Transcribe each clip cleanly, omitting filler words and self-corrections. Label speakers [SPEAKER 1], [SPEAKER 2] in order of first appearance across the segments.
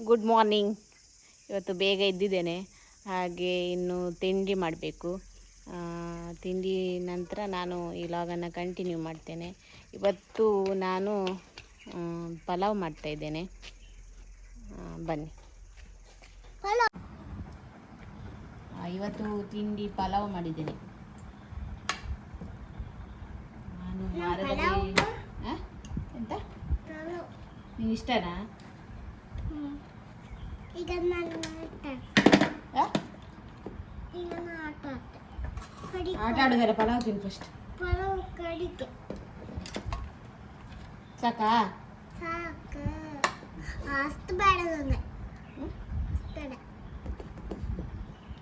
[SPEAKER 1] Good morning. ಇವತ್ತು ಬೇಗ ಎದ್ದಿದ್ದೇನೆ. ಹಾಗೆ ಇನ್ನು ತಿಂಡಿ ಮಾಡಬೇಕು. ತಿಂಡಿ ನಂತರ ನಾನು ಈ ಲಾಗನ್ನು ಕಂಟಿನ್ಯೂ ಮಾಡ್ತೇನೆ. ಇವತ್ತು ನಾನು ಪಲಾವ್ ಮಾಡ್ತಾಯಿದ್ದೇನೆ. ಬನ್ನಿ. ಇವತ್ತು ತಿಂಡಿ ಪಲಾವ್ ಮಾಡಿದ್ದೇನೆ. ನಾನು ವಾರದಲ್ಲಿ ಎಂತ ನಿಂಗೆ ಇಷ್ಟನಾ? ಆಟ ಆಡುದಾರೆ. ಪಲಾವ್ ತಿನ್ ಫಸ್ಟ್. ಸಾಕಾ?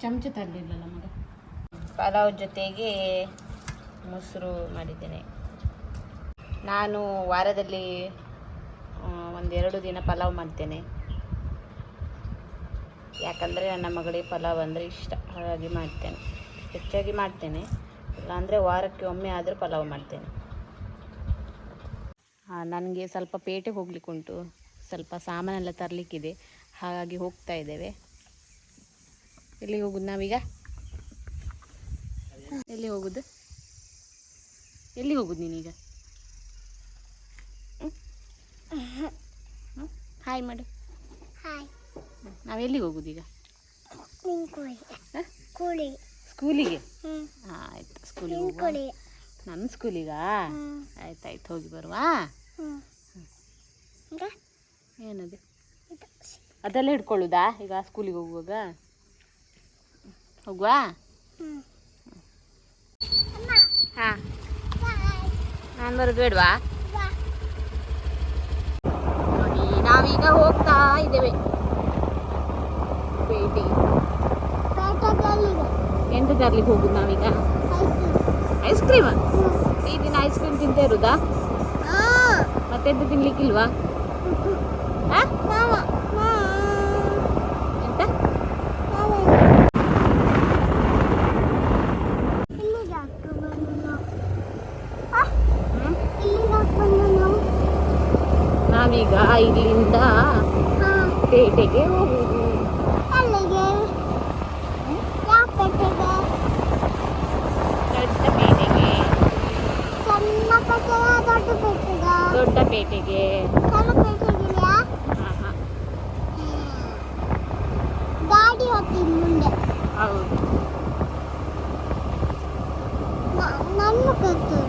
[SPEAKER 1] ಚಮಚ ತರಲಿಲ್ಲಲ್ಲ ಮಗ. ಪಲಾವ್ ಜೊತೆಗೆ ಮೊಸರು ಮಾಡಿದ್ದೇನೆ. ನಾನು ವಾರದಲ್ಲಿ 1-2 ದಿನ ಪಲಾವ್ ಮಾಡ್ತೇನೆ. ಯಾಕಂದರೆ ನನ್ನ ಮಗಳಿಗೆ ಪಲಾವ್ ಅಂದರೆ ಇಷ್ಟ, ಹಾಗಾಗಿ ಮಾಡ್ತೇನೆ. ಹೆಚ್ಚಾಗಿ ಮಾಡ್ತೇನೆ, ಇಲ್ಲಾಂದರೆ ವಾರಕ್ಕೆ ಒಮ್ಮೆ ಆದರೂ ಪಲಾವ್ ಮಾಡ್ತೇನೆ. ನನಗೆ ಸ್ವಲ್ಪ ಪೇಟೆಗೆ ಹೋಗ್ಲಿಕ್ಕೆ ಉಂಟು, ಸ್ವಲ್ಪ ಸಾಮಾನೆಲ್ಲ ತರಲಿಕ್ಕಿದೆ, ಹಾಗಾಗಿ ಹೋಗ್ತಾ ಇದ್ದೇವೆ. ಎಲ್ಲಿ ಹೋಗುದು ನಾವೀಗ? ಎಲ್ಲಿ ಹೋಗುದು? ಎಲ್ಲಿ ಹೋಗುದು ನೀನೀಗ? ಹಾಯ್ ಮಾಡು. ಹಾಯ್. ನಾವೆಲ್ಲಿಗೆ ಹೋಗುದು ಈಗ? ಸ್ಕೂಲಿಗೆ. ಆಯ್ತು, ಸ್ಕೂಲಿಗೆ ಹೋಗುವ. ನನ್ನ ಸ್ಕೂಲಿಗಾ? ಆಯ್ತಾಯ್ತು, ಹೋಗಿ ಬರುವ. ಏನದು? ಅದೆಲ್ಲ ಹಿಡ್ಕೊಳ್ಳುದಾ ಈಗ ಸ್ಕೂಲಿಗೆ ಹೋಗುವಾಗ? ಹೋಗುವ. ಹಾಂ, ನಾನು ಬರೋದು ಬೇಡವಾ? ನೋಡಿ, ನಾವೀಗ ಹೋಗ್ತಾ ಇದ್ದೇವೆ ಪೇಟೆಗೆ. ಎಂತ ತರ್ಲಿಕ್ಕೆ ಹೋಗುದು ನಾವೀಗ? Ice cream. ಈ ದಿನ ಐಸ್ ಕ್ರೀಮ್ ತಿಂತ ಇರುದಾ? ಮತ್ತೆಂತ ತಿನ್ಲಿಕ್ಕಿಲ್ವಾ? ಎಂತ? ನಾವೀಗ ಇಲ್ಲಿಂದ ಪೇಟೆಗೆ ಹೋಗುದು. ದೊಡ್ಡ ಪೇಟೆಗೆ.
[SPEAKER 2] ಗಾಡಿ ಹೋಗ್ತೀನಿ ಮುಂದೆ.
[SPEAKER 1] ಹೌದು,
[SPEAKER 2] ನನ್ನ ಕತ್ತು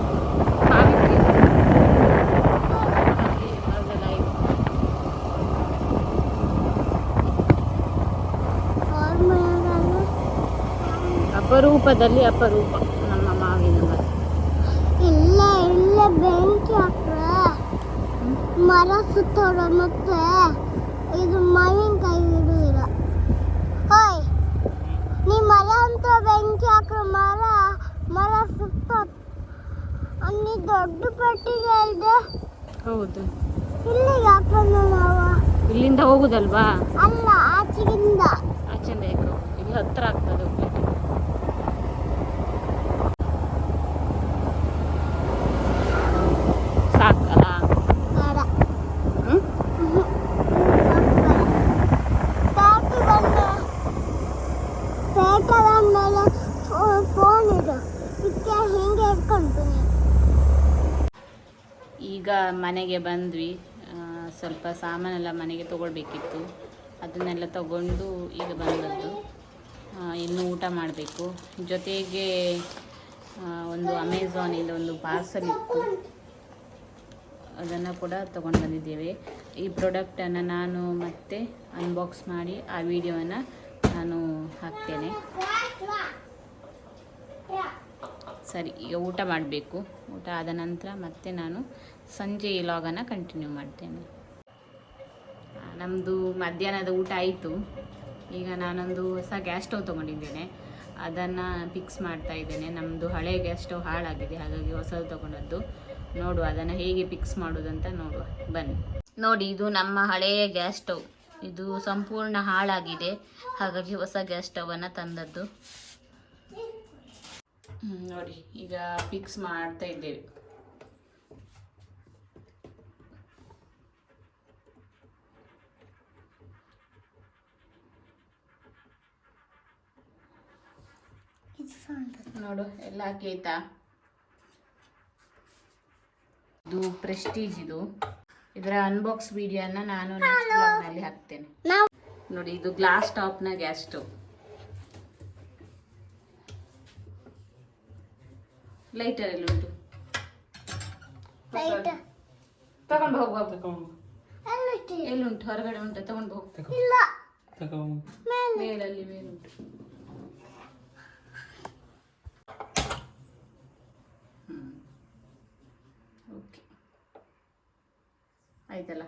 [SPEAKER 1] ಅಪರೂಪದಲ್ಲಿ ಅಪರೂಪ ನಮ್ಮ ಮಾವಿನ ಮರ.
[SPEAKER 2] ಇಲ್ಲ ಇಲ್ಲ, ಬೆಂಕಿ ಹಾಕ್ರ ಮರ ಸುತ್ತೋಡ, ಮತ್ತೆ ಇದು ಮಾವಿನಕಾಯಿ ಇಡುವುದಿಲ್ಲ. ಹೋಯ್, ನೀ ಮರ ಅಂತ ಬೆಂಕಿ ಹಾಕ್ರ ಮರ ಸುತ್ತ. ನೀ ದೊಡ್ಡ ಪೆಟ್ಟಿಗೆ ಇದೆ.
[SPEAKER 1] ಹೌದು,
[SPEAKER 2] ಇಲ್ಲಿಗೆ ಹಾಕೊಂಡು ನಾವು
[SPEAKER 1] ಇಲ್ಲಿಂದ ಹೋಗುದಲ್ವಾ?
[SPEAKER 2] ಅಲ್ಲ, ಆಚೆಗಿಂದ.
[SPEAKER 1] ಆಚೆಯಿಂದ ಇಲ್ಲಿ ಹತ್ರ ಆಗ್ತದೆ ಹೋಗ್ಲಿಕ್ಕೆ. ಸಾಕಲ್ಲ?
[SPEAKER 2] ಫೋನ್ ಇದು ಹಿಂಗೆ ಇಟ್ಕೊಂಡು.
[SPEAKER 1] ಈಗ ಮನೆಗೆ ಬಂದ್ವಿ. ಸ್ವಲ್ಪ ಸಾಮಾನೆಲ್ಲ ಮನೆಗೆ ತಗೊಳ್ಬೇಕಿತ್ತು, ಅದನ್ನೆಲ್ಲ ತಗೊಂಡು ಈಗ ಬಂದದ್ದು. ಇನ್ನು ಊಟ ಮಾಡಬೇಕು. ಜೊತೆಗೆ ಒಂದು ಅಮೆಝಾನಿಂದ ಒಂದು ಪಾರ್ಸಲ್ ಇತ್ತು, ಅದನ್ನು ಕೂಡ ತೊಗೊಂಡು ಬಂದಿದ್ದೇವೆ. ಈ ಪ್ರಾಡಕ್ಟನ್ನು ನಾನು ಮತ್ತೆ ಅನ್ಬಾಕ್ಸ್ ಮಾಡಿ ಆ ವಿಡಿಯೋವನ್ನು ನಾನು ಹಾಕ್ತೇನೆ. ಸರಿ, ಈಗ ಊಟ ಮಾಡಬೇಕು. ಊಟ ಆದ ನಂತರ ಮತ್ತೆ ನಾನು ಸಂಜೆ ಈ ಲಾಗನ್ನು ಕಂಟಿನ್ಯೂ ಮಾಡ್ತೇನೆ. ನಮ್ಮದು ಮಧ್ಯಾಹ್ನದ ಊಟ ಆಯಿತು. ಈಗ ನಾನೊಂದು ಹೊಸ ಗ್ಯಾಸ್ ಸ್ಟವ್ ತೊಗೊಂಡಿದ್ದೇನೆ, ಅದನ್ನು ಫಿಕ್ಸ್ ಮಾಡ್ತಾ ಇದ್ದೇನೆ. ನಮ್ಮದು ಹಳೆಯ ಗ್ಯಾಸ್ ಸ್ಟವ್ ಹಾಳಾಗಿದೆ, ಹಾಗಾಗಿ ಹೊಸದು ತೊಗೊಂಡದ್ದು. ನೋಡುವ ಅದನ್ನು ಹೇಗೆ ಫಿಕ್ಸ್ ಮಾಡೋದಂತ ನೋಡುವ, ಬನ್ನಿ. ನೋಡಿ, ಇದು ನಮ್ಮ ಹಳೆಯ ಗ್ಯಾಸ್ ಸ್ಟವ್. ಇದು ಸಂಪೂರ್ಣ ಹಾಳಾಗಿದೆ, ಹಾಗಾಗಿ ಹೊಸ ಗ್ಯಾಸ್ ಸ್ಟವನ್ನು ತಂದದ್ದು. ನೋಡಿ, ಈಗ ಫಿಕ್ಸ್ ಮಾಡ್ತಾ ಇದ್ದೇವೆ. ನೋಡು ಎಲ್ಲ ಹಾಕಿ ಆಯ್ತಾ. ಇದು ಪ್ರೆಸ್ಟೀಜ್. ಇದರ ಅನ್ಬಾಕ್ಸ್ ವಿಡಿಯೋನ ನಾನು ನೆಕ್ಸ್ಟ್ ಬ್ಲಾಗ್ನಲ್ಲಿ ಹಾಕ್ತೇನೆ. ನೋಡಿ, ಇದು ಗ್ಲಾಸ್ ಟಾಪ್ನ ಗ್ಯಾಸ್ ಸ್ಟವ್. ಲೈಟರ್ ಎಲ್ಲ ಉಂಟು, ತಗೊಂಡು ಹೋಗುವ. ಎಲ್ಲುಂಟು? ಹೊರಗಡೆ ಉಂಟು, ತಗೊಂಡು ಹೋಗು. ಮೇಲಲ್ಲಿ ಮೇಲುಂಟು. ಓಕೆ, ಆಯ್ತಲ್ಲ.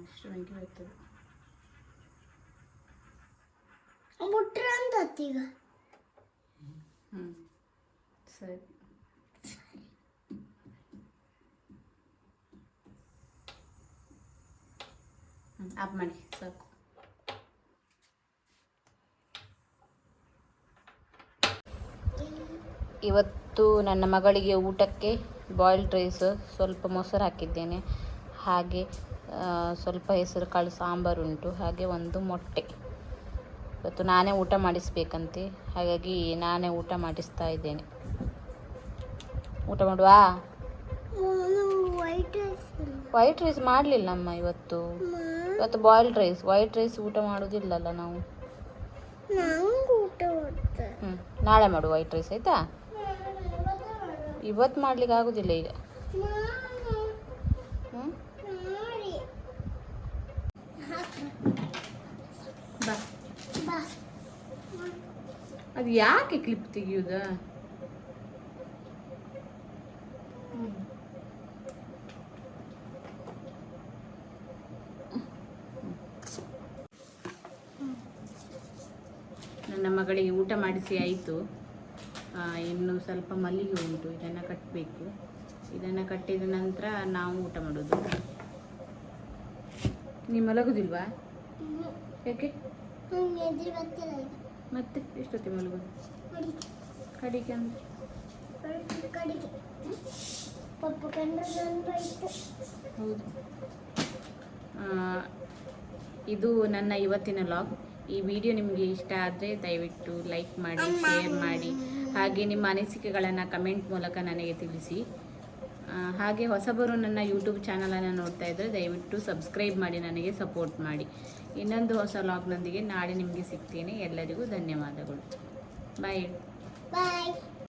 [SPEAKER 1] ಇಷ್ಟು ಬೆಂಕಿ ಹೋಗ್ತದೆ.
[SPEAKER 2] ಈಗ
[SPEAKER 1] ಸರಿ. ಆಫ್ ಮಾಡಿ ಸಾಕು. ಇವತ್ತು ನನ್ನ ಮಗಳಿಗೆ ಊಟಕ್ಕೆ ಬಾಯ್ಲ್ಡ್ ರೈಸ್, ಸ್ವಲ್ಪ ಮೊಸರು ಹಾಕಿದ್ದೇನೆ, ಹಾಗೆ ಸ್ವಲ್ಪ ಹೆಸರು ಕಾಳು ಸಾಂಬಾರುಂಟು, ಹಾಗೆ ಒಂದು ಮೊಟ್ಟೆ. ಇವತ್ತು ನಾನೇ ಊಟ ಮಾಡಿಸ್ಬೇಕಂತೆ, ಹಾಗಾಗಿ ನಾನೇ ಊಟ ಮಾಡಿಸ್ತಾ ಇದ್ದೇನೆ. ಊಟ ಮಾಡುವಾ? ವೈಟ್ ರೈಸ್ ಮಾಡಲಿಲ್ಲ ಅಮ್ಮ ಇವತ್ತು ಬಾಯ್ಲ್ಡ್ ರೈಸ್. ವೈಟ್ ರೈಸ್ ಊಟ ಮಾಡೋದಿಲ್ಲಲ್ಲ ನಾವು. ನಾಳೆ ಮಾಡು ವೈಟ್ ರೈಸ್, ಆಯಿತಾ? ಇವತ್ತು ಮಾಡ್ಲಿಕ್ಕೆ ಆಗೋದಿಲ್ಲ ಈಗ. ಬಾ. ಅದು ಯಾಕೆ ಕ್ಲಿಪ್ ತೆಗಿಯುವುದ? ನನ್ನ ಮಗಳಿಗೆ ಊಟ ಮಾಡಿಸಿ ಆಯಿತು. ಇನ್ನು ಸ್ವಲ್ಪ ಮಲ್ಲಿಗೆ ಉಂಟು, ಇದನ್ನು ಕಟ್ಟಬೇಕು. ಇದನ್ನು ಕಟ್ಟಿದ ನಂತರ ನಾವು ಊಟ ಮಾಡೋದು. ನೀವು ಮಲಗೋದಿಲ್ವಾ? ಯಾಕೆ? ಮತ್ತೆ ಎಷ್ಟೊತ್ತಿಗೆ ಮಲಗೋದು? ಕಡಿಗೆ ಅಂದ್ರೆ ಹೌದು. ಇದು ನನ್ನ ಇವತ್ತಿನ ಲಾಗ್. ಈ ವಿಡಿಯೋ ನಿಮಗೆ ಇಷ್ಟ ಆದರೆ ದಯವಿಟ್ಟು ಲೈಕ್ ಮಾಡಿ, ಶೇರ್ ಮಾಡಿ, ಹಾಗೆ ನಿಮ್ಮ ಅನಿಸಿಕೆಗಳನ್ನು ಕಮೆಂಟ್ ಮೂಲಕ ನನಗೆ ತಿಳಿಸಿ. ಹಾಗೆ ಹೊಸಬರು ನನ್ನ ಯೂಟ್ಯೂಬ್ ಚಾನಲನ್ನು ನೋಡ್ತಾ ಇದ್ದರೆ ದಯವಿಟ್ಟು ಸಬ್ಸ್ಕ್ರೈಬ್ ಮಾಡಿ, ನನಗೆ ಸಪೋರ್ಟ್ ಮಾಡಿ. ಇನ್ನೊಂದು ಹೊಸ ಲಾಗ್ನೊಂದಿಗೆ ನಾಳೆ ನಿಮಗೆ ಸಿಗ್ತೇನೆ. ಎಲ್ಲರಿಗೂ ಧನ್ಯವಾದಗಳು. ಬಾಯ್.